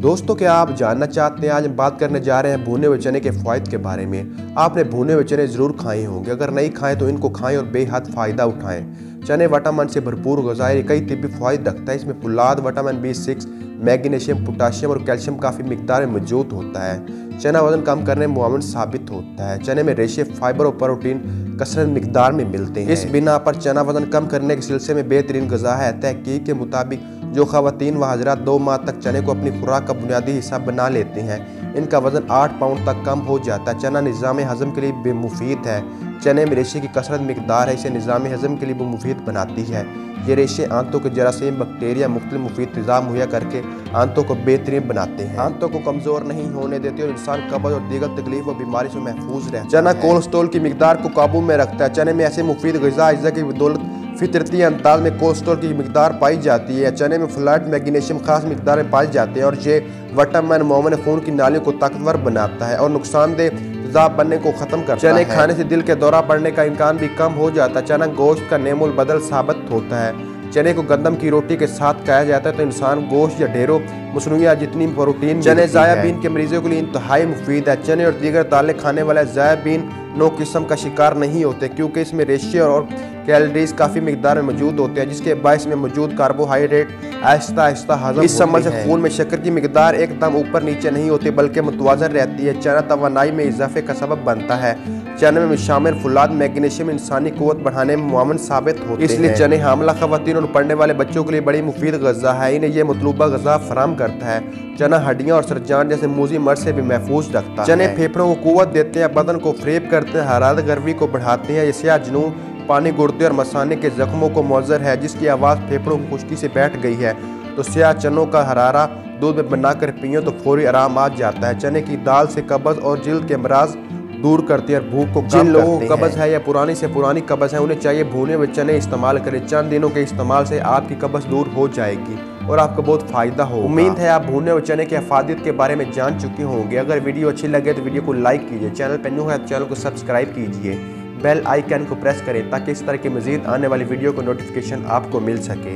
दोस्तों, क्या आप जानना चाहते हैं? आज हम बात करने जा रहे हैं भुने हुए चने के फ़ायदे के बारे में। आपने भुने हुए चने ज़रूर खाए होंगे, अगर नहीं खाएं तो इनको खाएं और बेहद फ़ायदा उठाएं। चने विटामिन से भरपूर ग़िज़ा है, कई तिब्बी फ़ायदे रखता है। इसमें Phulad, vitamin B6, magnesium, potassium और कैल्शियम काफ़ी मिकदार में मौजूद होता है। चना वज़न कम करने में मुआविन साबित होता है। चने में रेशे, फाइबर और प्रोटीन कसरत मिकदार में मिलते हैं। इस बिना पर चना वज़न कम करने के सिलसिले में बेहतरीन ग़िज़ा है। तहकीक के मुताबिक जो ख़वातीन व हज़रात 2 माह तक चने को अपनी खुराक का बुनियादी हिस्सा बना लेते हैं, इनका वज़न 8 पाउंड तक कम हो जाता है। चना निज़ाम हज़म के लिए भी मुफीद है। चने में रेशे की कसरत मिकदार है, इसे निज़ाम हज़म के लिए भी मुफीद बनाती है। ये रेशे आंतों के जरासीम, बैक्टीरिया, मुख्तलिफ मुफीद ग़िज़ा मुहैया करके आंतों को बेहतरीन बनाते हैं, आंतों को कमज़ोर नहीं होने देते और इंसान कब्ज़ और दीगर तकलीफ व बीमारी से महफूज रहता है। चना कोलेस्ट्रॉल की मिकदार को काबू में रखता है। चने में ऐसे मुफीद ग़िज़ा अज्जा की बदौलत फितरती अंदाज में कोलेस्ट्रॉल की मिकदार पाई जाती है। चने में फलाइट, मैग्नीशियम खास मिकदार में पाए जाते हैं और ये विटामिन मोमिन खून की नालियों को ताकतवर बनाता है और नुकसानदेह तेज़ाब बनने को ख़त्म करता है। चने खाने से दिल के दौरा पड़ने का इम्कान भी कम हो जाता है। चना गोश्त का नेमुल बदल साबित होता है। चने को गंदम की रोटी के साथ खाया जाता है तो इंसान गोश्त या ढेरों मसनूइयात जितनी प्रोटीन। चने ज़ायबीन के मरीजों के लिए इंतहाई मुफीद है। चने और दीगर दालें खाने वाले ज़ायबीन नो किस्म का शिकार नहीं होते, क्योंकि इसमें रेशे और कैलोरीज काफ़ी मिकदार में मौजूद होते हैं, जिसके बायस में मौजूद कार्बोहाइड्रेट आहिस्ता आहिस्ता हजम इस समझ से खून में शक्कर की मिकदार एकदम ऊपर नीचे नहीं होती बल्कि मुतवाज़न रहती है। चना तवानाई में इजाफे का सबब बनता है। चने में शामिल फुलाद, मैग्नीशियम इंसानी क़ुव्वत बढ़ाने में मुआविन साबित होते हैं, इसलिए चने हामला ख़वातीन और पढ़ने वाले बच्चों के लिए बड़ी मुफीद ग़िज़ा है। इन्हें यह मतलूबा ग़िज़ा फराहम करता है। चना हड्डियाँ और सरजान जैसे मूजी मर्ज से भी महफूज रखता है। चने फेफड़ों को क़ुव्वत देते हैं, बदन को फ़रेब करते हैं, हरारत गर्मी को बढ़ाते हैं। ये जुनून, पानी, गुर्दे और मसाने के जख्मों को मुअज़्ज़र है, जिसकी आवाज़ फेफड़ों की खुश्की से बैठ गई है तो स्याह चनों का हरारा दूध में बनाकर पियो तो फौरी आराम आ जाता है। चने की दाल से कब्ज़ और जिल्द के अमराज दूर करती है और भूख को कम करते हैं। जिन लोगों को कब्ज़ है या पुरानी से पुरानी कब्ज़ है, उन्हें चाहिए भुने हुए चने इस्तेमाल करें। चंद दिनों के इस्तेमाल से आपकी कब्ज़ दूर हो जाएगी और आपको बहुत फ़ायदा होगा। उम्मीद है आप भुने हुए चने के अफादियत के बारे में जान चुके होंगे। अगर वीडियो अच्छी लगे तो वीडियो को लाइक कीजिए, चैनल पर न्यू है तो चैनल को सब्सक्राइब कीजिए, बेल आइकन को प्रेस करें ताकि इस तरह की मज़ीद आने वाली वीडियो को नोटिफिकेशन आपको मिल सके।